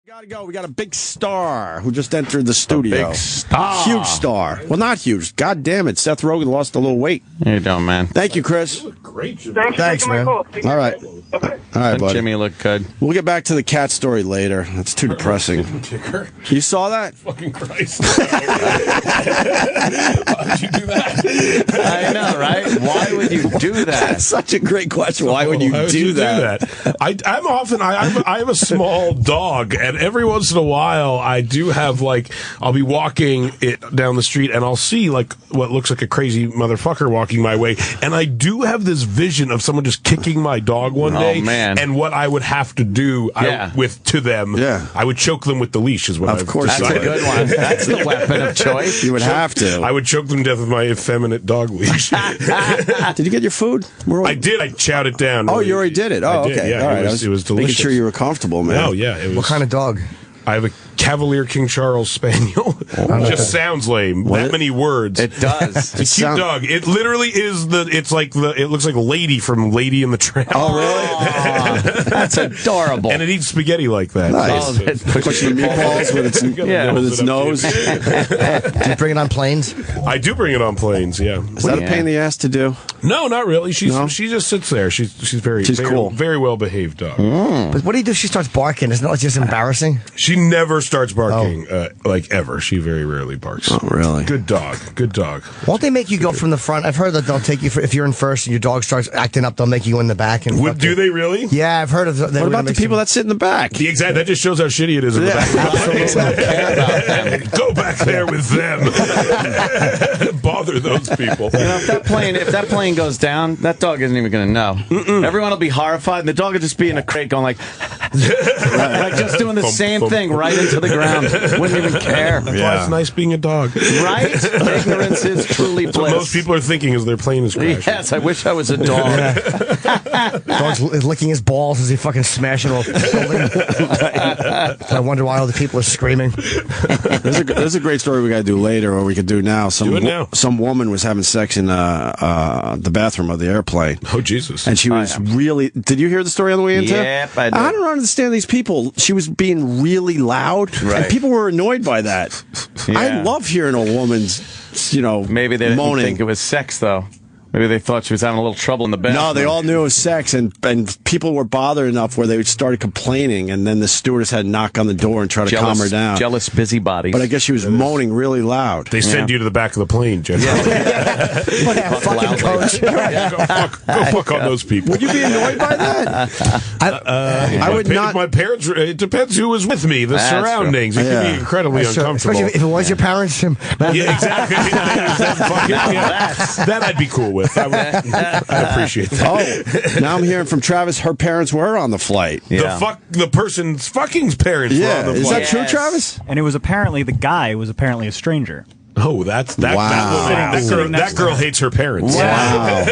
Gotta go. We got a big star who just entered the studio. Big star. Huge star. Well, not huge. God damn it. Seth Rogen lost a little weight. How you doing, man? Thank you, Chris. Great. Thanks, man. All right. All right, buddy. Jimmy look good. We'll get back to the cat story later. That's too depressing. Kicker. You saw that? Fucking Christ. Why would you do that? I know, right? Why would you do that? That's such a great question. Why would you do that? I have a small dog, and every once in a while, I do have, like, I'll be walking it down the street, and I'll see, like, what looks like a crazy motherfucker walking my way, and I do have this vision of someone just kicking my dog one day, man. and what I would have to do to them. Yeah. I would choke them with the leash, is what Of I've course. That's a decided. good one. That's the weapon of choice. You would have to. I would choke them to death with my effeminate dog leash. Did you get your food? I did. I chowed it down. Oh, you already did it. Oh, I did, okay. Yeah, all right. it was making delicious. sure you were comfortable, man. No, yeah. It was, What kind of dog? I have a Cavalier King Charles Spaniel. Just sounds lame. That many words. It does. It's a cute dog. It literally is it looks like Lady from Lady and the Tramp. Oh, really? Oh, that's adorable. And it eats spaghetti like that. Nice. So Oh, it's- Pushing the meatballs with its, Yeah. with its nose. Is Do you bring it on planes? I do bring it on planes, yeah. that a pain in the ass to do? No, not really. She No? just sits there. She's very cool. very well behaved dog. But what do you do if she starts barking? Isn't that just embarrassing? She never starts barking, like ever. She very rarely barks. Oh, really? Good dog. Good dog. Won't they make you go from the front? I've heard that they'll take you if you're in first and your dog starts acting up, they'll make you go in the back. And Do they really? Yeah, I've heard of that. What about the people that sit in the back? The exact. That just shows how shitty it is in the back. Go back there with them. Bother those people. You know, if that plane goes down, that dog isn't even going to know. Everyone will be horrified, and the dog will just be in a crate going like just doing the same thing right into the ground. Wouldn't even care. That's why it's nice being a dog. Right? Ignorance is truly That's what bliss. most people are thinking as their plane is crashing. Yes, I wish I was a dog. Dog's licking his balls as he fucking smashing a building. I wonder why all the people are screaming. There's a great story we got to do later, or we could do now. Do it now. Some woman was having sex in the bathroom of the airplane. Oh, Jesus. And she was really... Did you hear the story on the way in, too? Yep, I did. I don't understand these people. She was being really loud, Right. and people were annoyed by that. Yeah. I love hearing a woman's, Maybe they didn't moaning. think it was sex, though. Maybe they thought she was having a little trouble in the bathroom. No, they all knew it was sex, and people were bothered enough where they started complaining, and then the stewardess had to knock on the door and try to calm her down. Jealous busybodies. But I guess she was moaning really loud. They send you to the back of the plane, Jeff. Fucking coach. Go fuck on those people. Would you be annoyed by that? I would not. My parents, it depends who was with me, the That's surrounding. It Yeah. can be incredibly uncomfortable. Especially if it was your parents. Yeah, exactly. That I'd be cool with. I'd appreciate that. Oh, now I'm hearing from Travis her parents were on the flight. Yeah. The person's fucking parents were Yeah, on the is flight. that true, Yes. Travis? And it was apparently the guy was apparently a stranger. Oh, that Wow. that girl hates her parents. Wow.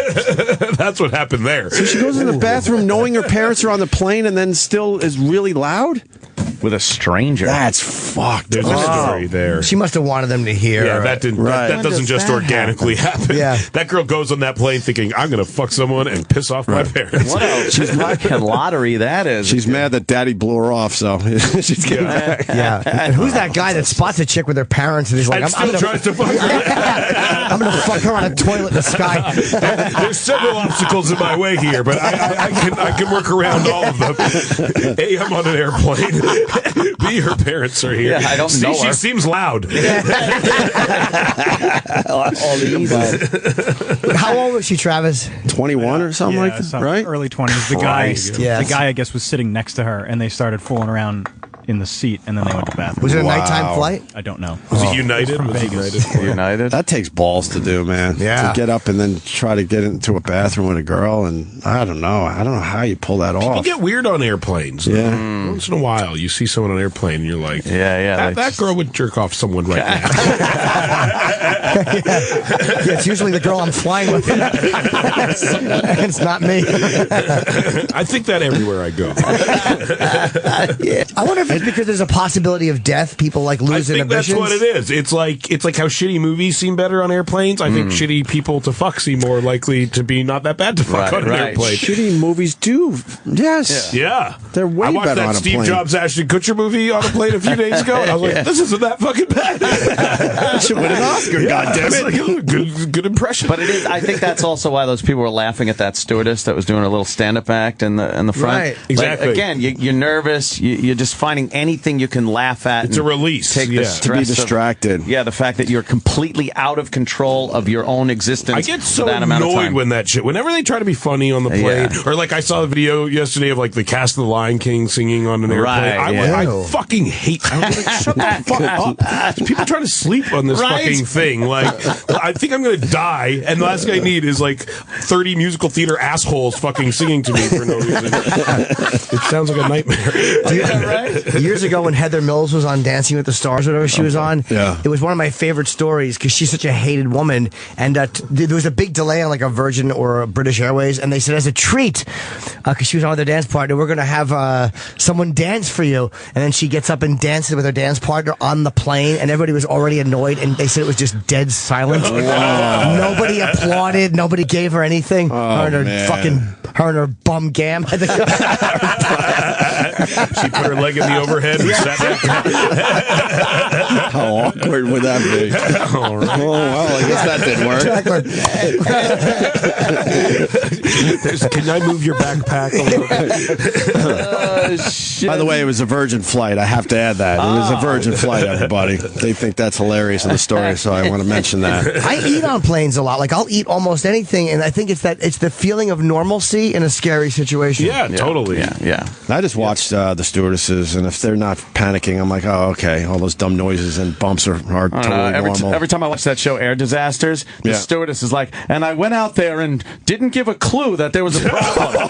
That's what happened there. So she goes in the bathroom knowing her parents are on the plane and then still is really loud? With a stranger. That's fucked. There's a story there. She must have wanted them to hear. Yeah, that didn't. Right. That doesn't When just does that organically happen. Yeah. That girl goes on that plane thinking, "I'm going to fuck someone and piss off my parents." What a fucking lottery that is. She's mad that daddy blew her off, so she's getting back. Yeah. And who's that guy that spots a chick with her parents and he's like, And still tries to fuck her. I'm going to fuck her on a toilet in the sky. There's several obstacles in my way here, but I can work around all of them. A, I'm on an airplane. B, her parents are here. Yeah, I don't C, know she her. seems loud. How old was she, Travis? 21 or something like that, some right? early 20s. The Christ, yes. the guy, I guess, was sitting next to her, and they started fooling around in the seat, and then they went to the bathroom. Was it a Wow. nighttime flight? I don't know. Was it United? From Was it Vegas. United? United. That takes balls to do, man. Yeah. To get up and then try to get into a bathroom with a girl, and I don't know how you pull that People off. get weird on airplanes. Yeah. Once in a while, you see someone on an airplane, and you're like, Yeah. that girl would jerk off someone right now. Yeah, it's usually the girl I'm flying with. It's not me. I think that everywhere I go. I wonder if It's because there's a possibility of death. People like lose inhibitions. That's what it is. It's like how shitty movies seem better on airplanes. I think shitty people to fuck seem more likely to be not that bad to fuck on an airplane. Shitty movies do. Yes. Yeah. They're way better on a plane. I watched that Steve Jobs Ashton Kutcher movie on a plane a few days ago, and I was like, this isn't that fucking bad. I should win an Oscar, goddammit. Good impression. But it is. I think that's also why those people were laughing at that stewardess that was doing a little stand-up act in the front. Right. Exactly. Like, again, you're nervous. You're just finding anything you can laugh at. It's a release. Take the to be distracted. The fact that you're completely out of control of your own existence. I get so annoyed when that shit. Whenever they try to be funny on the plane, or like I saw a video yesterday of like the cast of The Lion King singing on an airplane. I fucking hate. I was like, shut the fuck up. There's people trying to sleep on this fucking thing. Like, I think I'm gonna die, and the last thing I need is like 30 musical theater assholes fucking singing to me for no reason. It sounds like a nightmare. Years ago, when Heather Mills was on Dancing with the Stars, or whatever she was on, it was one of my favorite stories because she's such a hated woman, and there was a big delay on like a Virgin or a British Airways, and they said as a treat, because she was on with her dance partner, we're going to have someone dance for you, and then she gets up and dances with her dance partner on the plane, and everybody was already annoyed, and they said it was just dead silent. Nobody applauded, nobody gave her anything. Her and her bum gam. She put her leg in the overhead and sat back. How awkward would that be? All right. Oh, well, I guess that didn't work. Can I move your backpack a little bit? By the way, it was a Virgin flight. I have to add that. It was a Virgin flight, everybody. They think that's hilarious in the story, so I want to mention that. I eat on planes a lot. Like, I'll eat almost anything, and I think it's the feeling of normalcy in a scary situation. Yeah, totally. Yeah. I just watched the stewardesses, and if they're not panicking, I'm like, oh, okay. All those dumb noises and bumps are totally normal. Every time I watch that show, Air Disasters, the stewardess is like, and I went out there and didn't give a clue that there was a problem.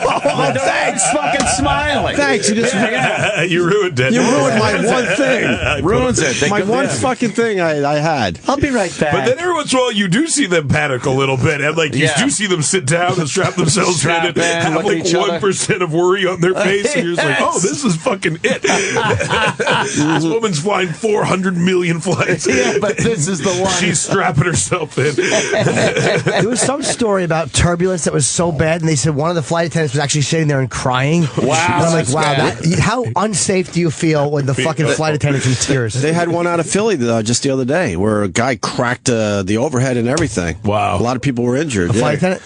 Thanks, fucking smiling. Thanks. You ruined it. You ruined my one thing. Ruins it. My one fucking thing I had. I'll be right back. But then every once in a while, you do see them panic a little bit, and like you do see them sit down and strap themselves in and have like 1% of worry on their face, and you're just like, oh, this is fucking it. This woman's flying 400 million flights. Yeah, but this is the one. She's strapping herself in. There was some story about turbulence that was so bad, and they said one of the flight attendants was actually sitting there and crying. Wow. And I'm like, wow, how unsafe do you feel when the fucking flight attendant's in tears? They had one out of Philly just the other day where a guy cracked the overhead and everything. Wow. A lot of people were injured. A flight attendant?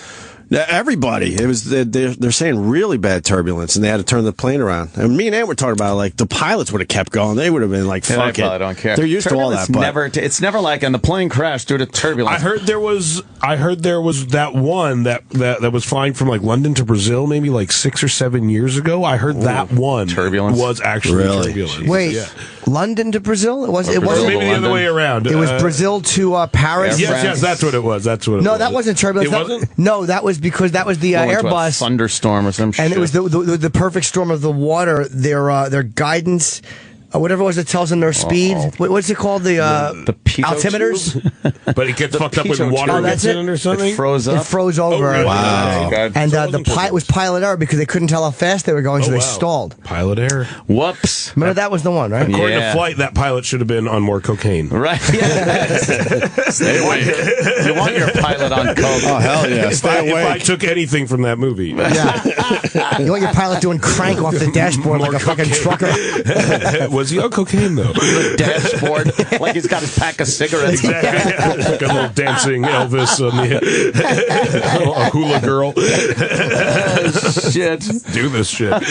Everybody. It was they're saying really bad turbulence, and they had to turn the plane around. And me and Ann were talking about like the pilots would have kept going. They would have been like, "Fuck it." I don't care. They're used to all that. It's never like, and the plane crashed due to turbulence. I heard there was that one that was flying from like London to Brazil maybe like 6 or 7 years ago. I heard that one turbulence was actually really? turbulence. Wait, London to Brazil? It wasn't. Maybe the other way around. It was Brazil to Paris. Yes, that's what it was. No, that wasn't turbulence. It wasn't? No, that was because that was the Airbus thunderstorm or some shit. And it was the perfect storm of the water. Their guidance. Whatever it was that tells them their speed. What's it called? The altimeters? But it gets fucked up when water gets in it or something? It froze up? It froze over. Oh, really? Wow. And the pilot was pilot error because they couldn't tell how fast they were going, so they stalled. Pilot error. Whoops. Remember, that was the one, right? According to Flight, that pilot should have been on more cocaine. Right. Stay away. You want your pilot on coke. Oh, hell yeah. If I took anything from that movie. Yeah. You want your pilot doing crank off the dashboard like a fucking trucker. Was he on cocaine, though? The dashboard, like he's got his pack of cigarettes. Exactly. Like a little dancing Elvis on the a hula girl. Shit. Do this shit.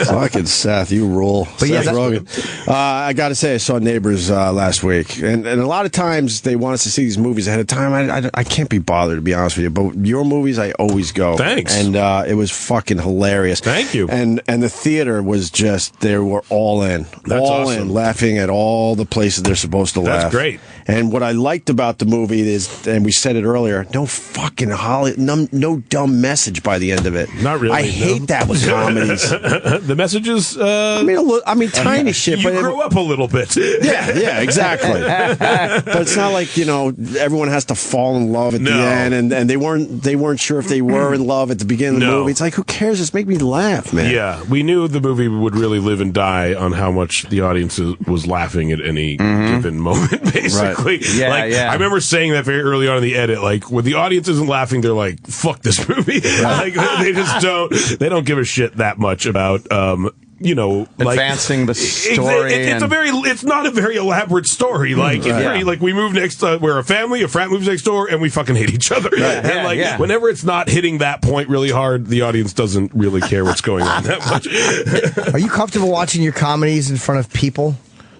Fucking Seth, you rule. But Seth Rogen. I got to say, I saw Neighbors last week, and a lot of times they want us to see these movies ahead of time. I can't be bothered, to be honest with you. But your movies, I always go. Thanks. And it was fucking hilarious. Thank you. And the theater was just, they were all in. That's all awesome. in, laughing at all the places they're supposed to laugh. laugh. That's great. And what I liked about the movie is, and we said it earlier, no fucking no dumb message by the end of it. Not really. I hate that with comedies. The messages. I mean, tiny shit. You but grow up a little bit. Yeah, exactly. But it's not like everyone has to fall in love at the end, and they weren't sure if they were in love at the beginning of the movie. It's like, who cares? Just make me laugh, man. Yeah, we knew the movie would really live and die on how much the audience was laughing at any given moment, basically. Right. Yeah, I remember saying that very early on in the edit, like, when the audience isn't laughing, they're like, fuck this movie. Like, they just don't give a shit that much about, advancing the story. It's not a very elaborate story. Like, like we move next, we're a family, a frat moves next door, and we fucking hate each other. Right. And whenever it's not hitting that point really hard, the audience doesn't really care what's going on that much. Are you comfortable watching your comedies in front of people?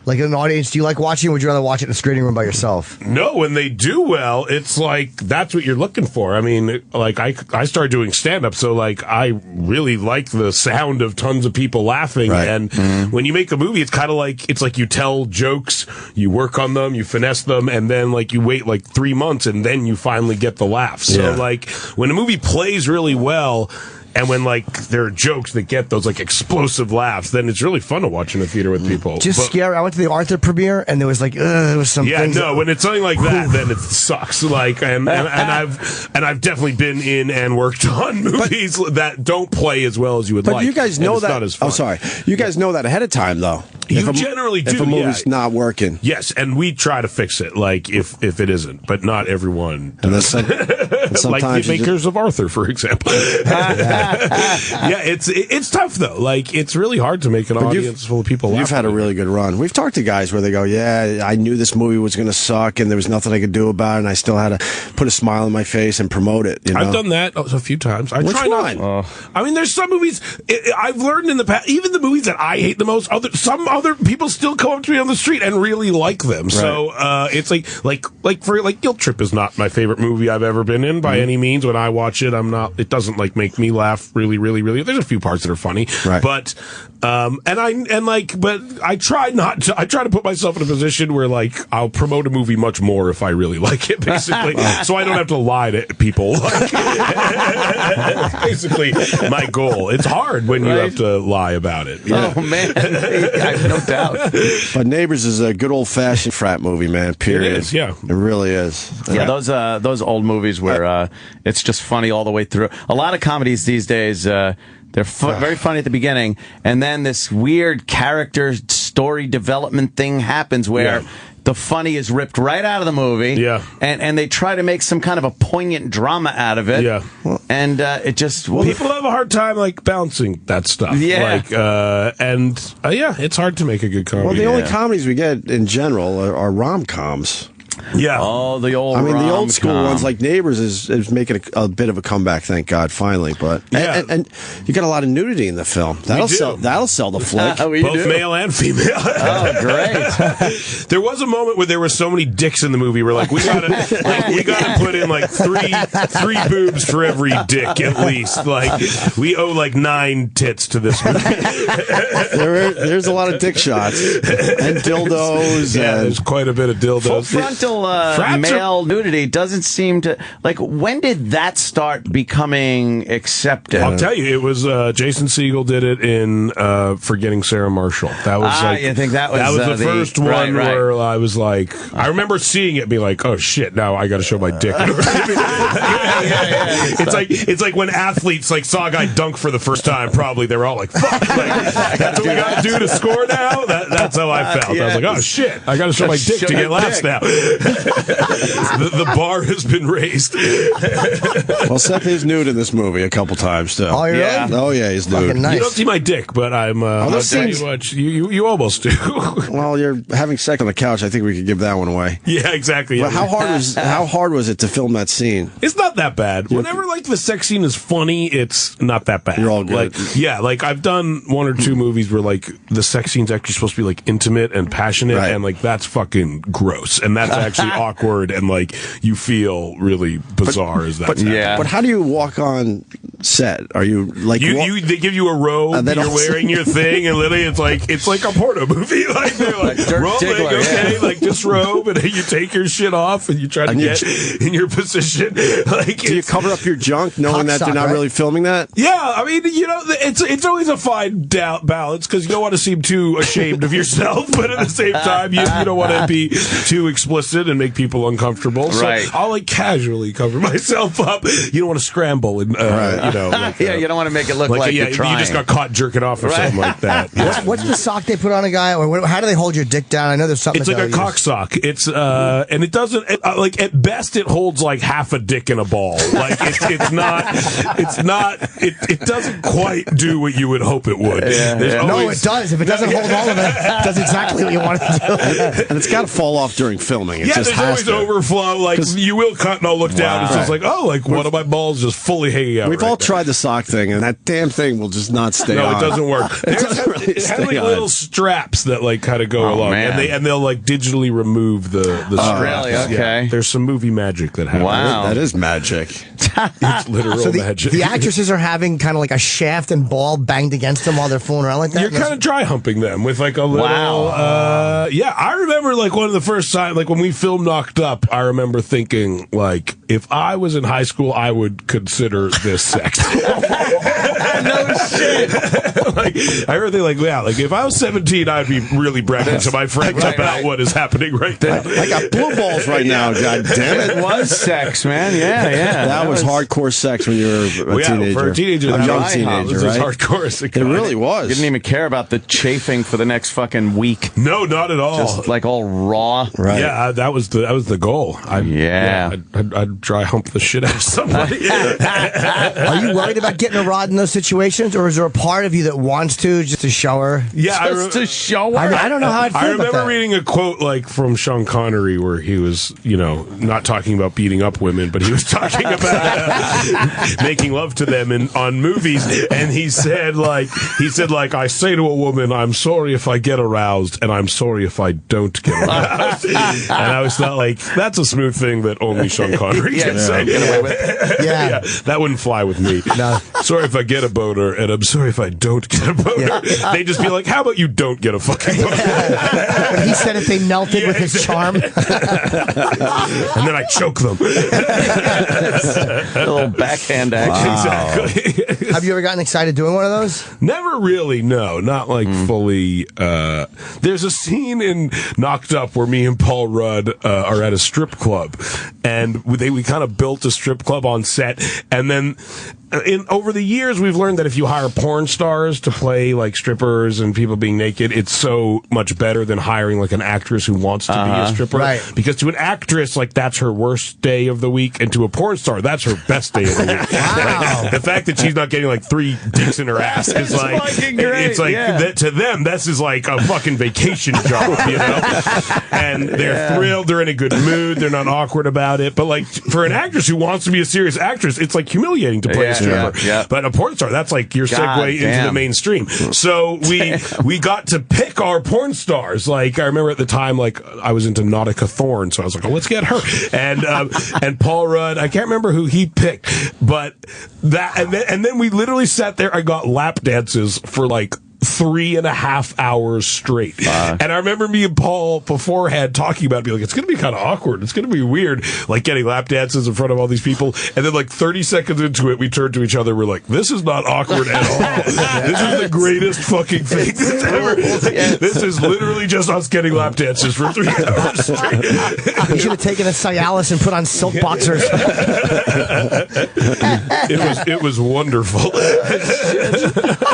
Like an audience, do you like watching, or would you rather watch it in a screening room by yourself? No, when they do well, it's like, that's what you're looking for. I mean, like, I started doing stand-up, so, like, I really like the sound of tons of people laughing. Right. And when you make a movie, it's kind of like, you tell jokes, you work on them, you finesse them, and then, like, you wait, like, 3 months, and then you finally get the laugh. So, like, when a movie plays really well, and when, like, there are jokes that get those, like, explosive laughs, then it's really fun to watch in a theater with people. Scary. I went to the Arthur premiere, and there was, like, there was some things. Yeah, no, when it's something like that, then it sucks. Like, and I've definitely been in and worked on movies that don't play as well as you would like. But you guys know that. Not as fun. Oh, sorry. You guys know that ahead of time, though. You generally do. If a movie's not working. Yes, and we try to fix it, like, if it isn't, but not everyone does. Like the makers of Arthur, for example. Yeah, it's tough, though. Like, it's really hard to make an audience full of people laugh. You've had a really good run. We've talked to guys where they go, yeah, I knew this movie was going to suck, and there was nothing I could do about it, and I still had to put a smile on my face and promote it. I've done that a few times. I try not. I mean, there's some movies I've learned in the past, even the movies that I hate the most, some other people still come up to me on the street and really like them. Right. So it's like Guilt Trip is not my favorite movie I've ever been in by any means. When I watch it, it doesn't like make me laugh really, really, really. There's a few parts that are funny, right. But I try not to. I try to put myself in a position where, like, I'll promote a movie much more if I really like it, basically, so I don't have to lie to people. That's basically my goal. It's hard when you have to lie about it. Yeah. Oh man, I have no doubt. But Neighbors is a good old-fashioned frat movie, man. Period. It is, yeah. It really is. Yeah, those old movies where it's just funny all the way through. A lot of comedies these days, they're very funny at the beginning, and then this weird character story development thing happens where the funny is ripped right out of the movie, and they try to make some kind of a poignant drama out of it, and it just... people have a hard time, like, balancing that stuff. Yeah. Like, it's hard to make a good comedy. Well, the only comedies we get in general are rom-coms. Yeah. Oh, the old the old school ones like Neighbors is making a bit of a comeback, thank God, finally. But and you got a lot of nudity in the film. That'll sell the flick. Both male and female. Oh, great. There was a moment where there were so many dicks in the movie where, like, we gotta put in like three boobs for every dick at least. Like, we owe like 9 tits to this movie. There's a lot of dick shots and dildos. Yeah, there's quite a bit of dildos. Full frontal male nudity doesn't seem to... Like, when did that start becoming accepted? I'll tell you, it was Jason Segel did it in Forgetting Sarah Marshall. That was I think that was the first one where I was like... I remember seeing it and being like, oh shit, now I gotta show my dick. It's like when athletes like saw a guy dunk for the first time, probably they were all like, fuck, like, that's what we gotta do to score now? That's how I felt. I was like, oh shit, I gotta show my dick to get laughs now. The bar has been raised. Well, Seth is nude in this movie a couple times too. Oh, yeah. Oh yeah, he's nude. Nice. You don't see my dick, but I'm. You almost do. Well, you're having sex on the couch. I think we could give that one away. Yeah, exactly. Well, how hard was it to film that scene? It's not that bad. Whenever like the sex scene is funny, it's not that bad. You're all good. Like I've done 1 or 2 movies where like the sex scene's actually supposed to be like like intimate and passionate, and like that's fucking gross, and that's actually awkward, and like you feel really bizarre as that's happening. But how do you walk on set? Are you like they give you a robe, you're wearing your thing, and literally it's like a porno movie. Like they're like rolling, okay, like just robe, and then you take your shit off and you try to get in your position. Like, do you cover up your junk knowing that they're not really filming that? Yeah, I mean, it's always a fine balance because you don't want to seem too ashamed of yourself, but at the same time, you don't want to be too explicit and make people uncomfortable. So I'll like casually cover myself up. You don't want to scramble and you don't want to make it look like you're trying. You just got caught jerking off or something like that. Yeah. What's the sock they put on a guy, or how do they hold your dick down? I know there's something. It's like a cock sock. It's and it doesn't like at best it holds like half a dick in a ball. Like it doesn't quite do what you would hope it would. No, it does. If it doesn't hold all of it, it does exactly what you want it to do. And it's got to fall off during filming. There's always overflow. Like you will cut and I'll look down. It's just like, one of my balls just fully hanging out. We've all tried the sock thing, and that damn thing will just not stay on. No, it doesn't work. It has like little straps that like kind of go along, and they'll like digitally remove the straps. Really? Okay. Yeah. There's some movie magic that happens. Wow, that is magic. It's literal magic. The actresses are having kind of like a shaft and ball banged against them while they're fooling around like that. You're kind of dry humping them with like a little. Wow. I remember like one of the first time, like when we filmed Knocked Up, I remember thinking like, if I was in high school, I would consider this sex. No shit. Like I heard they like if I was 17, I'd be really bragging to my friends about what is happening right now. I got blue balls right now. God damn it! It was sex, man. Yeah. That was hardcore sex when you were a teenager. For a teenager, a young teenager, right? Hardcore as it really was. You didn't even care about the chafing for the next fucking week. No, not at all. Just like all raw. Right. Yeah, that was the goal. I'd dry hump the shit out of somebody. Are you worried about getting a rod in those situations, or is there a part of you that wants to just to show her? Yeah, just to show her. I don't know how I'd feel I remember about that. reading a quote like from Sean Connery where he was, not talking about beating up women, but he was talking about making love to them on movies, and he said like I say to a woman, I'm sorry if I get aroused, and I'm sorry if I don't get aroused. And I always thought like that's a smooth thing that only Sean Connery can say. Get away with. Yeah, that wouldn't fly with me. No. Sorry if I get a boner, and I'm sorry if I don't get a boner. They'd just be like, how about you don't get a fucking boner? He said if they melted with his charm. And then I choke them. A little backhand action. Wow. Exactly. Have you ever gotten excited doing one of those? Never really, no. Not like fully. There's a scene in Knocked Up where me and Paul Rudd are at a strip club, and we kind of built a strip club on set, and then over the years, we've learned that if you hire porn stars to play like strippers and people being naked, it's so much better than hiring like an actress who wants to be a stripper. Right. Because to an actress, like that's her worst day of the week, and to a porn star, that's her best day of the week. Wow. Like, the fact that she's not getting like 3 dicks in her ass is like, it's like to them, this is like a fucking vacation job, And they're thrilled, they're in a good mood, they're not awkward about it. But like for an actress who wants to be a serious actress, it's like humiliating to play a stripper. Yeah. But a porn star, that's like your segue into the mainstream. So we got to pick our porn stars. Like I remember at the time, like I was into Nautica Thorne, so I was like, oh, let's get her. And Paul Rudd, I can't remember who he picked, but that and then we literally sat there. I got lap dances for like 3.5 hours straight. And I remember me and Paul beforehand talking about it, being like, it's going to be kind of awkward. It's going to be weird, like getting lap dances in front of all these people. And then like 30 seconds into it, we turned to each other. We're like, this is not awkward at all. This is the greatest fucking thing that's ever. This is literally just us getting lap dances for 3 hours straight. You should have taken a Cialis and put on silk boxers. It was wonderful.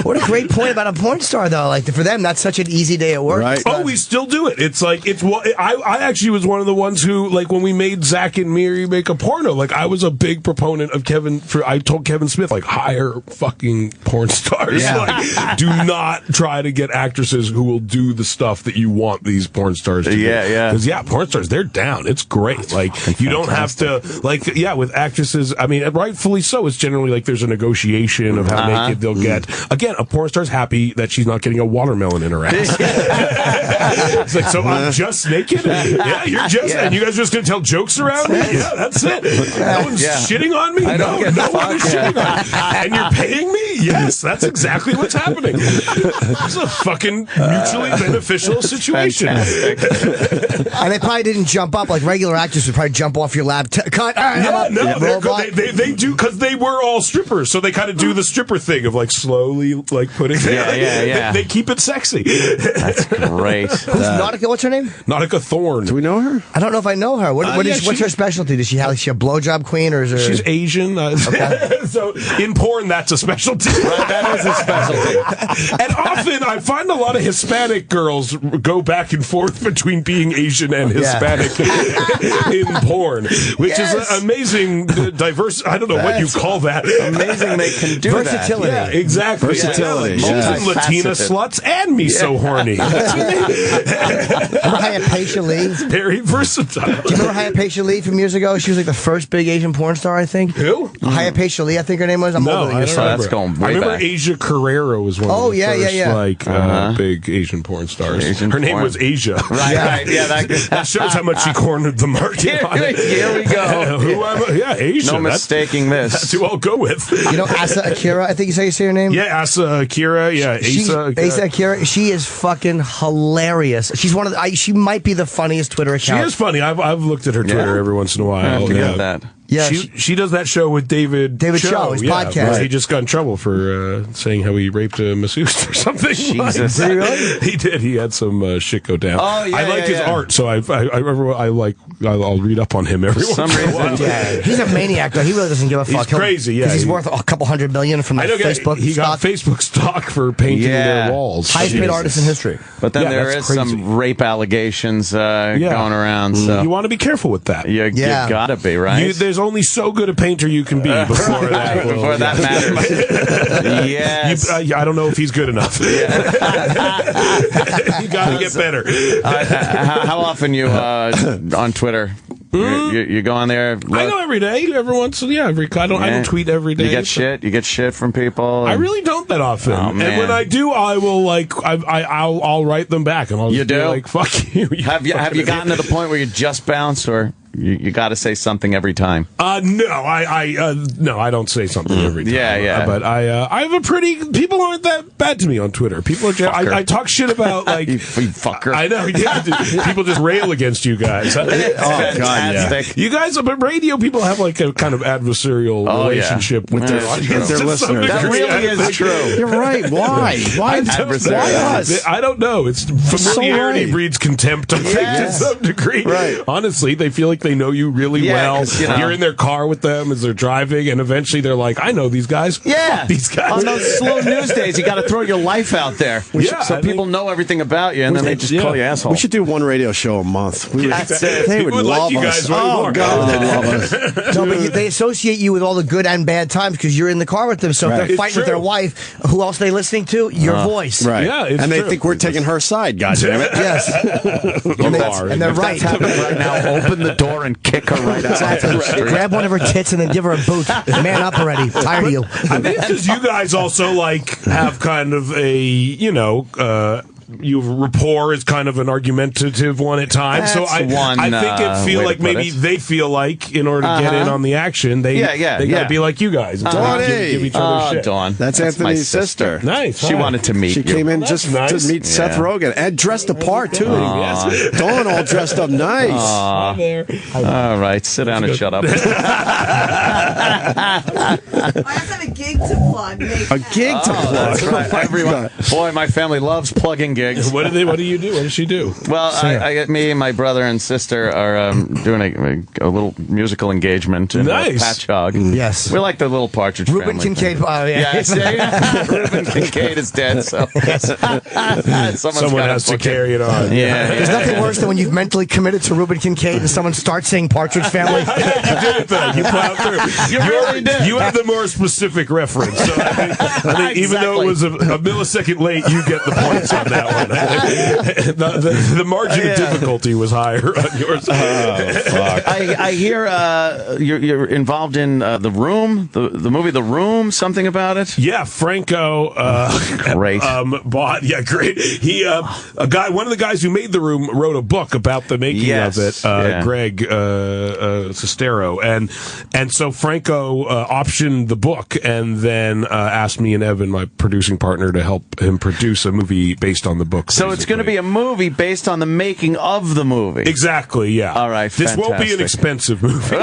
What a great point about a porn star, though. Like for them, that's such an easy day at work. Right. Oh, we still do it. It's like I actually was one of the ones who, like, when we made Zach and Miri make a porno, like I was a big proponent of I told Kevin Smith, like, hire fucking porn stars. Yeah. Like, do not try to get actresses who will do the stuff that you want these porn stars to do. Yeah. Because porn stars, they're down. It's great. Like you don't have to with actresses. I mean, rightfully so. It's generally like there's a negotiation of how naked they'll get. Again, a porn star's happy that that she's not getting a watermelon in her ass. It's like, so I'm just naked? Yeah, you're just, and you guys are just going to tell jokes around me? Yeah, that's it. No one's shitting on me? No one is shitting on me. And you're paying me? Yes, that's exactly what's happening. It's a fucking mutually beneficial situation. And they probably didn't jump up like regular actors would probably jump off your lap. Cut. They do, because they were all strippers, so they kind of do the stripper thing of like slowly like putting They keep it sexy. That's great. Who's Nautica? What's her name? Nautica Thorne. Do we know her? I don't know if I know her. What's her specialty? Does she have a blowjob queen, or is her? She's Asian. So in porn, that's a specialty. Right, that is a specialty. And often I find a lot of Hispanic girls go back and forth between being Asian and Hispanic in porn, which is an amazing diverse. I don't know what you call that. Amazing they can do versatility. that. Yeah, exactly. Versatility. Latina sluts and me so horny. Hypatia Lee. Very versatile. Do you remember Hypatia Lee from years ago? She was like the first big Asian porn star, I think. Who? Hypatia Lee, I think her name was. No, I don't remember. That's going way I remember back. Asia Carrera was one of the first like big Asian porn stars. Her name was Asia. Right. Yeah, that shows how much she cornered the market. Here we go. Asia. No mistaking this. That's who I'll go with. You know Asa Akira, I think you say her name? Yeah, Asa Akira. Yeah, Asa Akira. She is fucking hilarious. She's one of the, she might be the funniest Twitter account. She is funny. I've looked at her Twitter every once in a while. I have to get that. Yeah, she does that show with David Cho, his podcast. Right. He just got in trouble for saying how he raped a masseuse or something. Jesus. Did he really? He did. He had some shit go down. Oh, yeah, I like his art, so I'll read up on him every once in a while. Yeah, he's a maniac, though. He really doesn't give a fuck. He's crazy, yeah. Because he's worth a couple $100 million from Facebook He got Facebook stock for painting their walls. Highest paid artist in history. But then there is some rape allegations going around. So you want to be careful with that. You gotta be, right? There's only so good a painter you can be before that matters. Yes. I don't know if he's good enough. You gotta get better. How often you on Twitter? You go on there. Look. I go every day. Every once, I don't tweet every day. You get shit from people. I really don't that often. Oh, and when I do, I will I'll write them back, and I'll just be like, "Fuck you." Have you gotten to the point where you just bounce, or you got to say something every time? No, I don't say something every time. Yeah. But I have a pretty. People aren't that bad to me on Twitter. People are. I talk shit about like you fucker. I know. Yeah, people just rail against you guys. Oh God, yeah. You guys, but radio people have like a kind of adversarial relationship with their listeners. That really is true. You're right. Why? Why us? I don't know. It's familiarity breeds contempt. I think to some degree. Right. Honestly, they feel like they know you really well. You're in their car with them as they're driving, and eventually they're like, "I know these guys. Yeah, these guys." On those slow news days, you got to throw your life out there, so people know everything about you, and then they just call you asshole. We should do one radio show a month. They would like love you us. guys way more. God, they love us. No, but they associate you with all the good and bad times because you're in the car with them. So if they're fighting with their wife, who else are they listening to? Your voice. Right. Yeah, and they think we're taking her side. God damn it. Yes. And they're right. That's happening right now. Open the door and kick her right out. Grab one of her tits and then give her a boot. Man up already. Tired of you. I think it's because you guys also like have kind of a rapport is kind of an argumentative one at times. So I think it feel like maybe they feel like in order to get in on the action, they gotta be like you guys. Give each other shit. Dawn. That's Anthony's my sister. Nice. She wanted to meet She you. came in just to meet Seth Rogen and dressed apart too. Dawn all dressed up nice. Hi there. All right, sit down and shut up. I have a gig to plug. A gig to plug. That's right. Everyone. Boy, my family loves plugging gigs. What do you do? What does she do? Well, me and my brother and sister are doing a little musical engagement in Patchogue. Yes. We're like the little Partridge Ruben family. Kincaid. Ruben Kincaid is dead, so someone has to carry it on. There's nothing worse than when you've mentally committed to Ruben Kincaid and someone starts saying Partridge Family. You did it though. You plowed through. You really did. You have the more specific reference. So I think even though it was a millisecond late, you get the points on that. that one. The margin of difficulty was higher on yours. Fuck. I hear you're involved in The Room, the movie The Room, something about it? Yeah, Franco great. bought, great. He one of the guys who made The Room wrote a book about the making of it, Greg Sestero, and so Franco optioned the book and then asked me and Evan, my producing partner, to help him produce a movie based on the book. So it's going to be a movie based on the making of the movie. Exactly, yeah. All right, this won't be an expensive movie.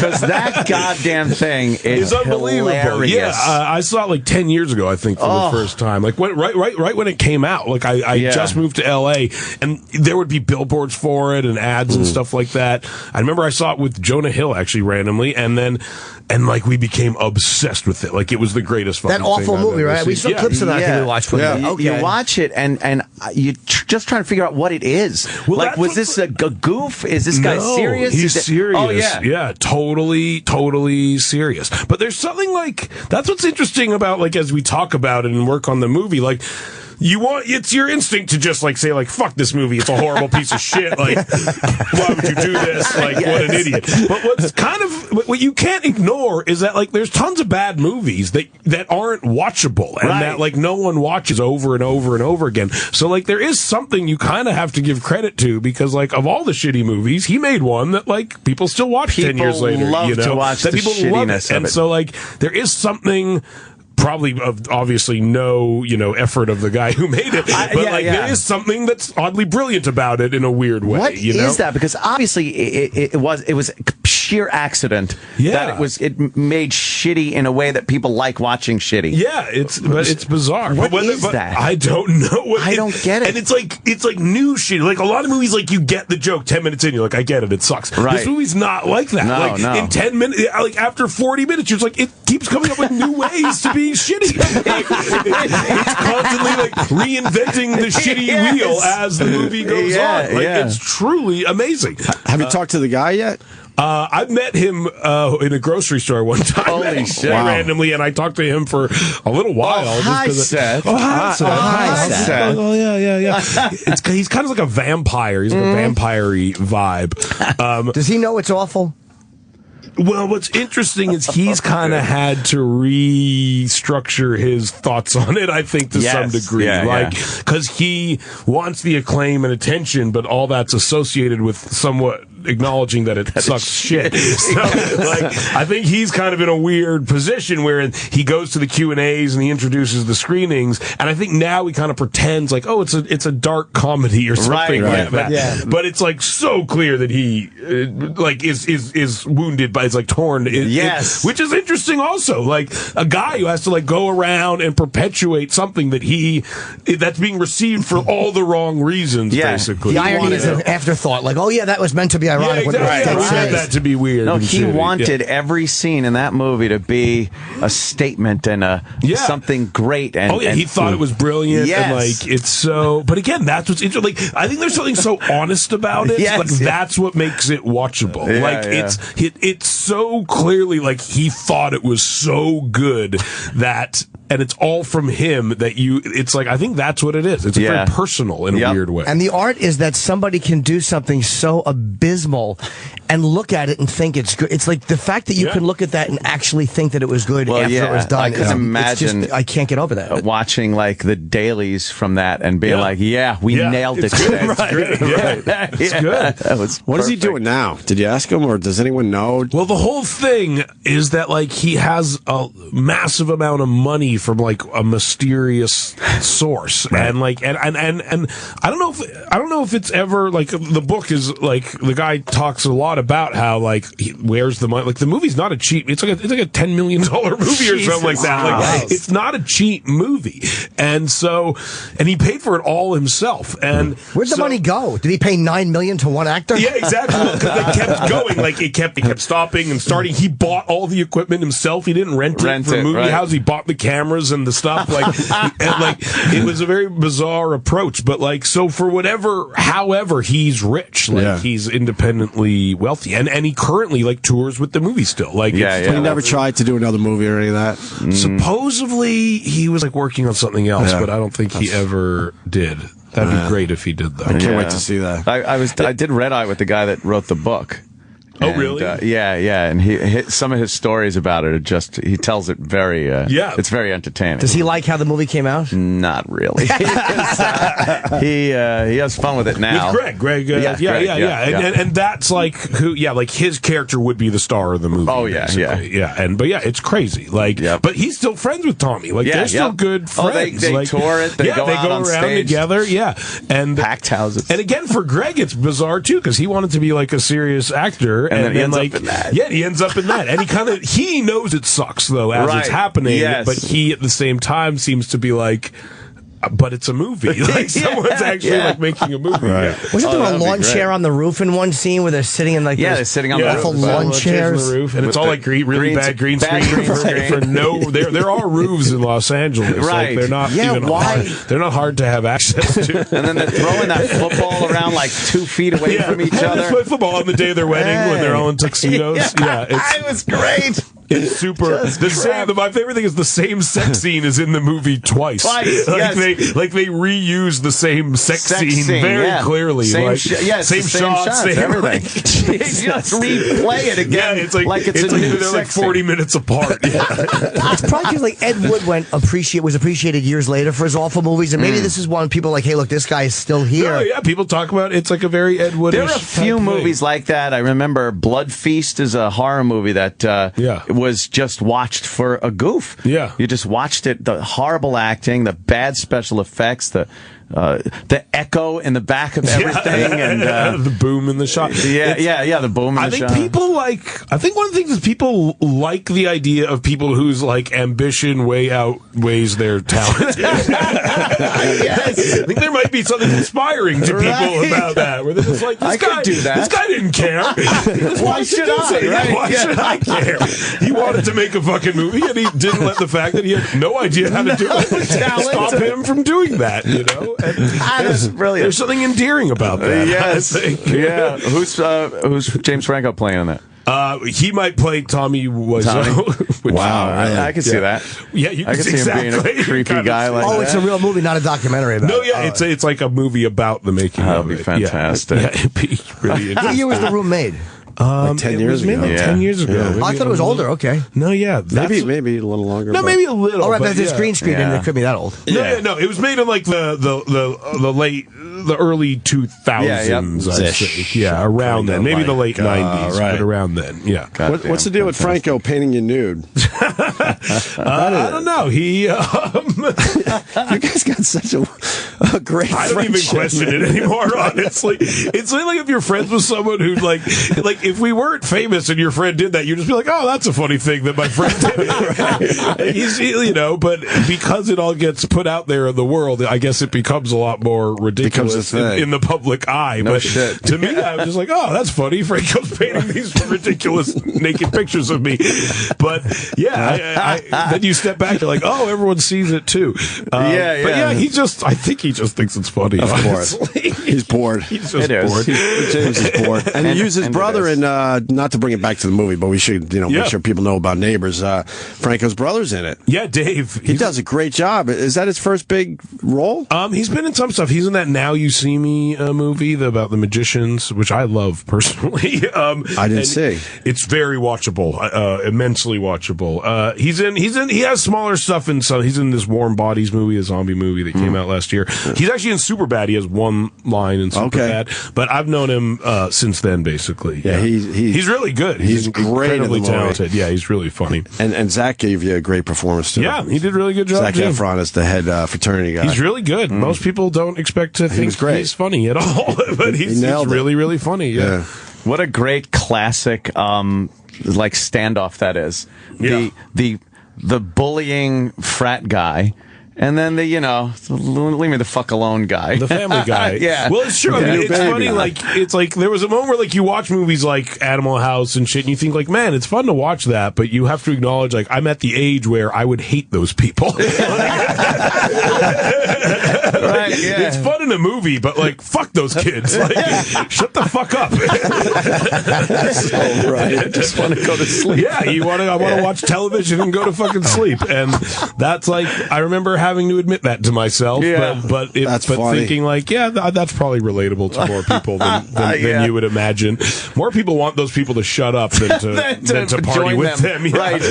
Because that goddamn thing is unbelievable. Hilarious. Yeah, I saw it like 10 years ago, I think, for the first time. Like right when it came out. Like I just moved to LA, and there would be billboards for it and ads and stuff like that. I remember I saw it with Jonah Hill actually randomly, and like we became obsessed with it. Like it was the greatest fucking that awful thing movie, right? Seen. We saw clips of that. I think we watched. You watch it and you just trying to figure out what it is. Well, like, was this a goof? Is this guy serious? He's serious. Oh yeah, totally serious. But there's something like that's what's interesting about like as we talk about it and work on the movie, like. It's your instinct to just like say like fuck this movie, it's a horrible piece of shit, like why would you do this, like what an idiot. But what's kind of what you can't ignore is that like there's tons of bad movies that aren't watchable and that like no one watches over and over and over again. So like there is something you kind of have to give credit to, because like of all the shitty movies, he made one that like people still watch 10 years later, love to watch that the people shittiness love it. of And it. so like there is something probably of obviously no effort of the guy who made it, but there is something that's oddly brilliant about it in a weird way. What is that? Because obviously it was sheer accident that it made shitty in a way that people like watching shitty. Yeah, it's bizarre. What is that? I don't know. I don't get it. And it's like new shit. Like a lot of movies, like you get the joke 10 minutes in, you're like, I get it. It sucks. Right. This movie's not like that. No. In 10 minutes, like after 40 minutes, you're just like, it keeps coming up with new ways to be shitty. Like, it's constantly like reinventing the shitty wheel as the movie goes on. Like it's truly amazing. Have you talked to the guy yet? I met him in a grocery store one time. He's shit! Randomly, and I talked to him for a little while. Hi, Seth. Hi, Seth. Oh, yeah. He's kind of like a vampire. He's like a vampire-y vibe. Does he know it's awful? Well, what's interesting is he's kind of had to restructure his thoughts on it, I think, to some degree. Because he wants the acclaim and attention, but all that's associated with somewhat acknowledging that it sucks shit. So, like, I think he's kind of in a weird position where he goes to the Q&As and he introduces the screenings, and I think now he kind of pretends like, oh, it's a dark comedy or something like that. Yeah. But it's like so clear that he like is wounded by, it's like torn. Which is interesting also. Like a guy who has to like go around and perpetuate something that's being received for all the wrong reasons, basically. The irony is an afterthought. Like, oh yeah, that was meant to be ironic. We meant that to be weird. No, he wanted every scene in that movie to be a statement and something great. And he thought it was brilliant. Yes. And like it's so. But again, that's what's interesting. Like I think there's something so honest about it. Like that's what makes it watchable. It's so clearly like he thought it was so good that. And it's all from him that it's like, I think that's what it is. It's very personal in a weird way. And the art is that somebody can do something so abysmal and look at it and think it's good. It's like the fact that you can look at that and actually think that it was good after it was done. I can imagine. I can't get over that. Watching like the dailies from that and being like, we nailed it. It's good. That was What is he doing now? Did you ask him, or does anyone know? Well, the whole thing is that like he has a massive amount of money from like a mysterious source, and like and I don't know if it's ever like the book is like the guy talks a lot about how like where's the money, like the movie's not a cheap, it's like a $10 million movie or something like that. Like it's not a cheap movie, and he paid for it all himself. And where'd the money go? Did he pay $9 million to one actor? Yeah, exactly. Because they kept going, like it kept stopping and starting. He bought all the equipment himself. He didn't rent it for movie house. He bought the camera. cameras and the stuff. Like, and like it was a very bizarre approach. But like, so for however, he's rich. Like he's independently wealthy, and he currently like tours with the movie still. Like, he never tried to do another movie or any of that. Supposedly he was like working on something else, but I don't think he ever did. That'd be great if he did, though. I can't wait to see that. I did Red Eye with the guy that wrote the book. Oh, really? Yeah. And some of his stories about it are he tells it very, it's very entertaining. Does he like how the movie came out? Not really. He has fun with it now. With Greg. And that's like like his character would be the star of the movie. Oh, yeah. But it's crazy. Like, but he's still friends with Tommy. Like, they're still good friends. They tour it. They go around stage together. Yeah. And packed houses. And again, for Greg, it's bizarre, too, because he wanted to be like a serious actor. And then he ends up in that. Yeah, he ends up in that. And he knows it sucks, though, as it's happening. But he, at the same time, seems to be like, but it's a movie. Like, someone's actually like making a movie. Right. Wasn't there a lawn chair on the roof in one scene where they're sitting in like they're sitting on the awful lawn chairs on the roof, and it's all like really bad green screen for no. There are roofs in Los Angeles. Right. Like, they're not even hard. They're not hard to have access to. And then they're throwing that football around like 2 feet away from each other. They play football on the day of their wedding when they're all in tuxedos. It was great. It's super. My favorite thing is the same sex scene is in the movie twice. They reuse the same sex scene very clearly. Same shots, everything. They just replay it again. It's like it's a new. They're like 40 minutes apart. It's probably because like Ed Wood was appreciated years later for his awful movies, and maybe this is one people like, hey, look, this guy is still here. People talk about it's like a very Ed Wood. There are a few movies like that. I remember Blood Feast is a horror movie that was just watched for a goof. Yeah. You just watched it, the horrible acting, the bad special effects, the echo in the back of everything, and the boom in the shot. The boom in the shot. I think one of the things is people like the idea of people whose like ambition way outweighs their talent. I think there might be something inspiring to people about that, where they're just like, this guy didn't care. Why should I? Why should I care? He wanted to make a fucking movie, and he didn't let the fact that he had no idea how to do it stop him from doing that. You know. That's brilliant. There's something endearing about that. Yes. Yeah. Who's James Franco playing in that? He might play Tommy Wiseau. Wow, I can see that. Yeah, you I can see him being a creepy guy like that. Oh, it's a real movie, not a documentary about it. It's like a movie about the making of it. That would be fantastic. Yeah, it'd be really interesting. What year was The Room made? Like 10 years ago. Maybe 10 years ago. Yeah. I thought it was older. Okay. No, maybe a little longer. No, maybe a little. All right, but it's green screen, and it could be that old. No. It was made in like the early 2000s. I'd say. Yeah, around then. Maybe the late 90s, but around then. Yeah. What's the deal with Franco painting you nude? I don't know. He. You guys got such a great. I don't even question it anymore. Honestly, it's like if you're friends with someone who like if we weren't famous and your friend did that, you'd just be like, oh, that's a funny thing that my friend did. But because it all gets put out there in the world, I guess it becomes a lot more ridiculous in the public eye. No but shit. To me, I was just like, oh, that's funny. Franco's painting these ridiculous naked pictures of me. But then you step back, you're like, oh, everyone sees it too. But I think he just thinks it's funny. Of course. He's bored. He's just bored. James is bored. And he used his brother in, not to bring it back to the movie, but we should, make sure people know about Neighbors. Franco's brother's in it. Yeah, Dave. He does a great job. Is that his first big role? He's been in some stuff. He's in that Now You See Me movie about the magicians, which I love personally. I didn't see. It's very watchable, immensely watchable. He has smaller stuff in some. He's in this Warm Bodies movie, a zombie movie that came out last year. He's actually in Superbad. He has one line in Superbad, but I've known him since then, basically. Yeah, he's really good. He's incredibly talented. Yeah, he's really funny. And Zach gave you a great performance too. Yeah, he did a really good job. Zach Efron is the head fraternity guy. He's really good. Most people don't expect to think he's funny at all, but he's really, really funny. Yeah. What a great classic standoff that is. Yeah. The bullying frat guy and then the leave me the fuck alone guy, the Family Guy. Yeah. Well, it's true. I mean, it's funny. Like it's like there was a moment where like you watch movies like Animal House and shit, and you think like, man, it's fun to watch that, but you have to acknowledge like I'm at the age where I would hate those people. Right, yeah. It's fun in a movie, but like, fuck those kids. Like, shut the fuck up. So right. I just want to go to sleep. Yeah, I want to watch television and go to fucking sleep. And that's like, I remember having to admit that to myself. Yeah. But funny. thinking like, yeah, that's probably relatable to more people than you would imagine. More people want those people to shut up than to party with them. Yeah. Right.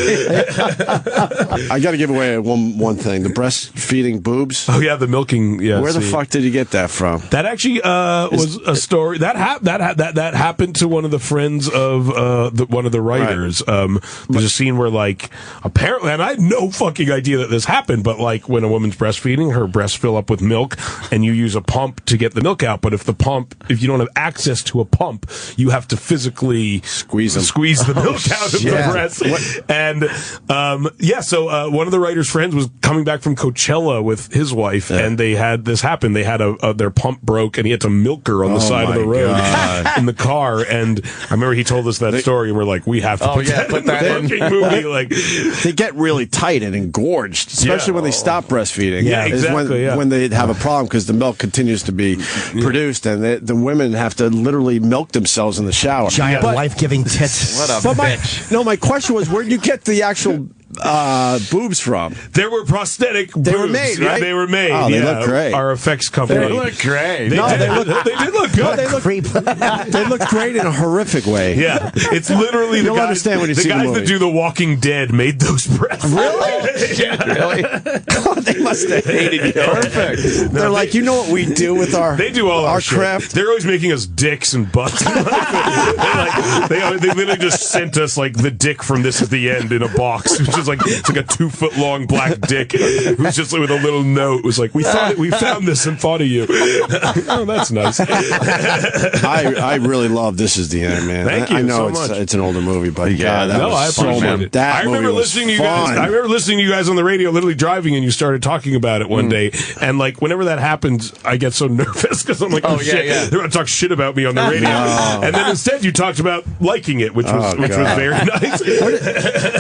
I got to give away one thing: the breastfeeding boobs. Oh yeah, the milking. Yeah. Where the fuck did you get that from? That actually was a story that happened to one of the friends of one of the writers. Right. There's a scene where like apparently, and I had no fucking idea that this happened, but like when a woman's breastfeeding, her breasts fill up with milk, and you use a pump to get the milk out. But if you don't have access to a pump, you have to physically squeeze the milk out of the breast. And so one of the writer's friends was coming back from Coachella with his wife, and they had this happen. They had their pump broke, and he had to milk her on the side of the road in the car. And I remember he told us that story, and we're like, we have to put that in the movie. Like, they get really tight and engorged, especially when they stop breastfeeding. Yeah, exactly. When they have a problem because the milk continues to be produced, and the women have to literally milk themselves in the shower. Giant life-giving tits. What a bitch. My question was, where did you get the actual boobs from? There were prosthetic boobs. They were made, right? Yeah, they were made. Oh, they look great. Our effects company. They look great. They did look good. They look great in a horrific way. Yeah, it's literally You'll understand when you the see the guys movie. that do The Walking Dead made those breasts. Really? God, they must have hated you. Perfect. They're like, you know what we do with our They do all our shit. craft. They're always making us dicks and butts. They literally just sent us like the dick from This Is the End in a box, which is like it's like a 2-foot long black dick, who's just like, with a little note. It was like we found this and thought of you. Oh, that's nice. I really love This Is the End, man. Thank you I know so much. It's an older movie, but God, that was I so appreciate fun. it. That I remember movie was listening to you guys. fun. I remember listening to you guys on the radio, literally driving, and you started talking about it one day. And like whenever that happens, I get so nervous because I'm like, oh shit, they're gonna talk shit about me on the radio. And then instead, you talked about liking it, which was very nice.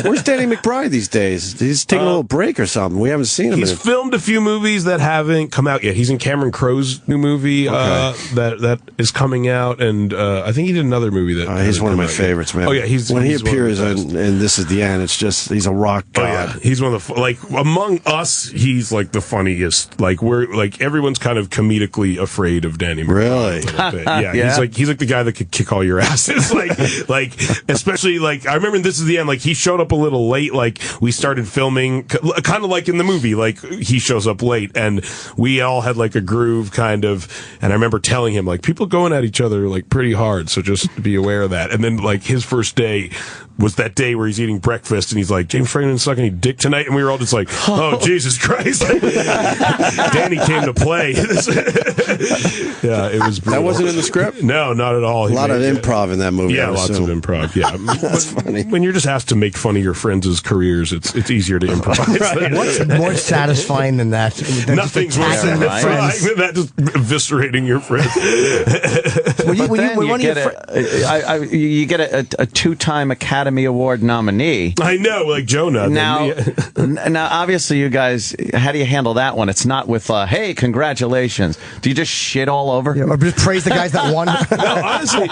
Where's Danny McBride these days? He's taking a little break or something. We haven't seen him. He's filmed a few movies that haven't come out yet. He's in Cameron Crowe's new movie that is coming out, and I think he did another movie that. He's one of my favorites, man. Oh yeah, when he appears in This Is the End, it's just he's a rock god. Oh yeah, he's one of the like among us, he's like the funniest. Like we're like everyone's kind of comedically afraid of Danny McBride. Really? A little bit. Yeah, he's like the guy that could kick all your asses. like especially like I remember in This Is the End. Like he showed up a little late. Like we started filming, kind of like in the movie. Like he shows up late, and we all had like a groove kind of. And I remember telling him like people going at each other like pretty hard, so just be aware of that. And then like his first day was that day where he's eating breakfast, and he's like, James Franklin's sucking any dick tonight, and we were all just like, oh Jesus Christ. Danny came to play. Yeah, it was brutal. That wasn't in the script? No, not at all. A lot of improv in that movie. Yeah, lots of improv. Yeah. That's funny. When you're just asked to make fun of your friends' careers, it's easier to improvise. Right. What's more satisfying than that? Nothing's more satisfying than that, just eviscerating your friends. You get a 2-time Academy Award nominee. I know, like Jonah. Now, obviously, you guys, how do you handle that one? It's not with, hey, congratulations. Do you just shit all over? Yeah, or just praise the guys that won? No, honestly,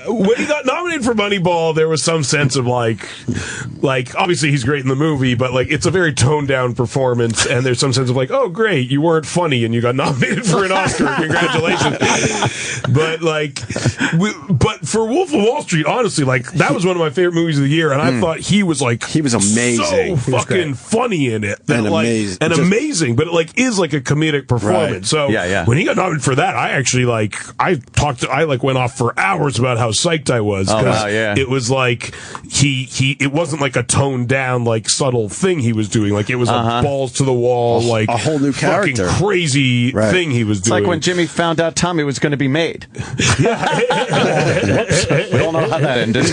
when he got nominated for Moneyball, there was some sense of like obviously he's great in the movie, but like it's a very toned down performance, and there's some sense of like, oh great, you weren't funny and you got nominated for an Oscar, congratulations. But but for Wolf of Wall Street, honestly, like that was one of my favorite movies of the year, and I thought he was amazing, so fucking funny in it, amazing, but it like is like a comedic performance. Right. So when he got nominated for that, I actually I went off for hours about how psyched I was, because it was like it wasn't like a toned down like subtle thing he was doing, like it was a balls to the wall, like a whole new character, crazy thing he was doing. It's like when Jimmy found out Tommy was going to be made. Yeah. We all know how that ended.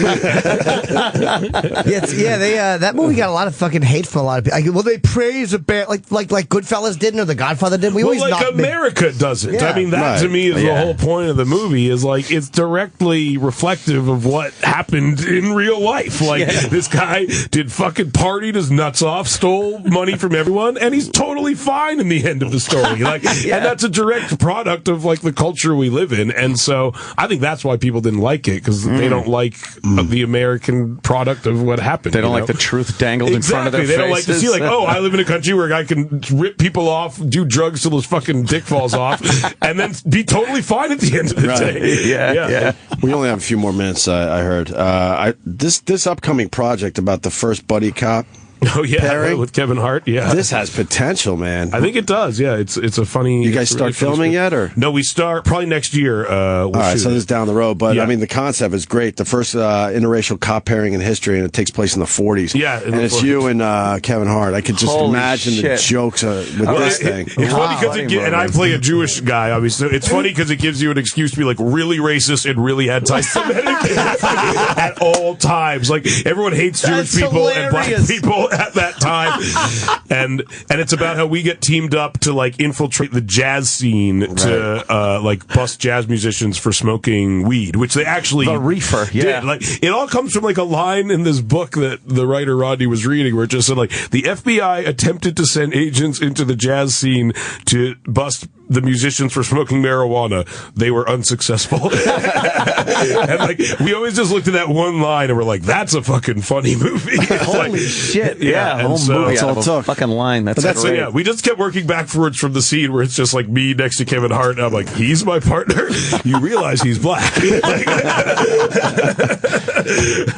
That movie got a lot of fucking hate from a lot of people. Well, they praise a band like Goodfellas didn't or The Godfather did. We always like America doesn't. Yeah. I mean, that to me is the whole point of the movie. Is like it's directly reflective of what happened in real life. Like this guy did fucking partied his nuts off, stole money from everyone, and he's totally fine in the end of the story. Like, and that's a direct product of like the culture we live in. And so I think that's why people didn't like it, because they don't like the American product of what happened. They don't like the truth dangled in front of their faces. They don't like to see like, oh, I live in a country where a guy can rip people off, do drugs till his fucking dick falls off, and then be totally fine at the end of the day. Yeah. We only have a few more minutes, I heard. This upcoming project about the first buddy cop. Oh yeah, pairing with Kevin Hart. Yeah, this has potential, man. I think it does. Yeah, it's a funny. You guys start filming yet, or no? We start probably next year. All right, so this is down the road, but I mean the concept is great. The first interracial cop pairing in history, and it takes place in the 40s. Yeah, and it's you and Kevin Hart. I could just imagine the jokes with this thing. It's funny because and I play a Jewish guy, obviously. So it's funny because it gives you an excuse to be like really racist and really anti-Semitic at all times. Like everyone hates Jewish people and black people at that time. and it's about how we get teamed up to like infiltrate the jazz scene to like bust jazz musicians for smoking weed, which they actually the reefer did. Like it all comes from like a line in this book that the writer Rodney was reading, where it just said like the FBI attempted to send agents into the jazz scene to bust the musicians for smoking marijuana. They were unsuccessful. And like we always just looked at that one line and we're like, that's a fucking funny movie. Holy shit. Yeah, whole so, movie that's out all of it a took. fucking line. That's so yeah, we just kept working backwards from the scene where it's just like me next to Kevin Hart, and I'm like, he's my partner. You realize he's black.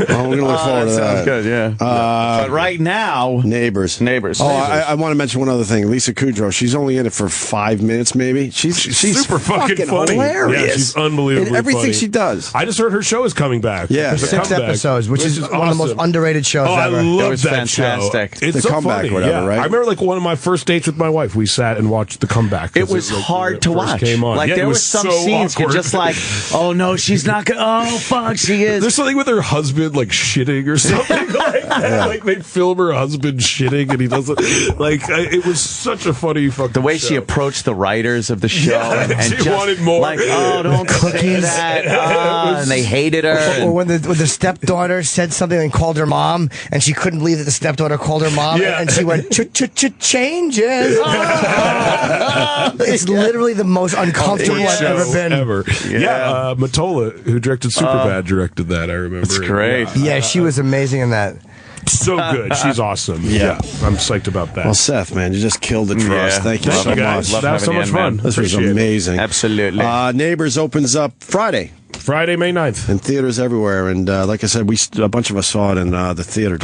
Well, we're gonna look forward to that. Sounds good, yeah. But right now, Neighbors. Neighbors. Oh, I want to mention one other thing. Lisa Kudrow. She's only in it for 5 minutes, maybe. She's super fucking funny. hilarious. Yeah, she's unbelievably in everything funny. she does. I just heard her show is coming back. Yeah. There's a 6 comeback, episodes, which is one of the most underrated shows ever. I love was that fantastic. show. It's The so comeback, funny. whatever, right? I remember like one of my first dates with my wife. We sat and watched the comeback. It was hard to watch. Came on. Like Yeah, there it was some so scenes awkward. you're just like, oh no, she's not gonna. Oh fuck, she is. There's something with her husband like shitting or something. Like they film her husband shitting and he doesn't. Like it was such a funny fucking. The way show. she approached the writers of the show, and she just wanted more. like, oh, don't say that, and they hated her. Or when the stepdaughter said something and called her mom, and she couldn't believe that the stepdaughter called her mom, and she went, changes. It's literally the most uncomfortable I've ever been. Ever. Yeah, Matola, who directed Superbad, directed that, I remember. It's great. Yeah, she was amazing in that. So good. She's awesome. Yeah. I'm psyched about that. Well, Seth, man, you just killed the trust. Yeah. Thank you Thank so you guys. much. That was so much fun. This was Appreciate it. amazing. Absolutely. Neighbors opens up Friday. Friday, May 9th. In theaters everywhere, and like I said, a bunch of us saw it in the theater.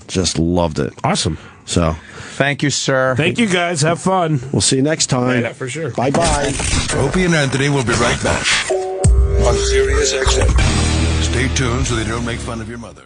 Just loved it. Awesome. So, thank you, sir. Thank you guys. Have fun. we'll see you next time. Yeah, for sure. Bye bye. Opie and Anthony will be right back on Sirius XM. Stay tuned so they don't make fun of your mother.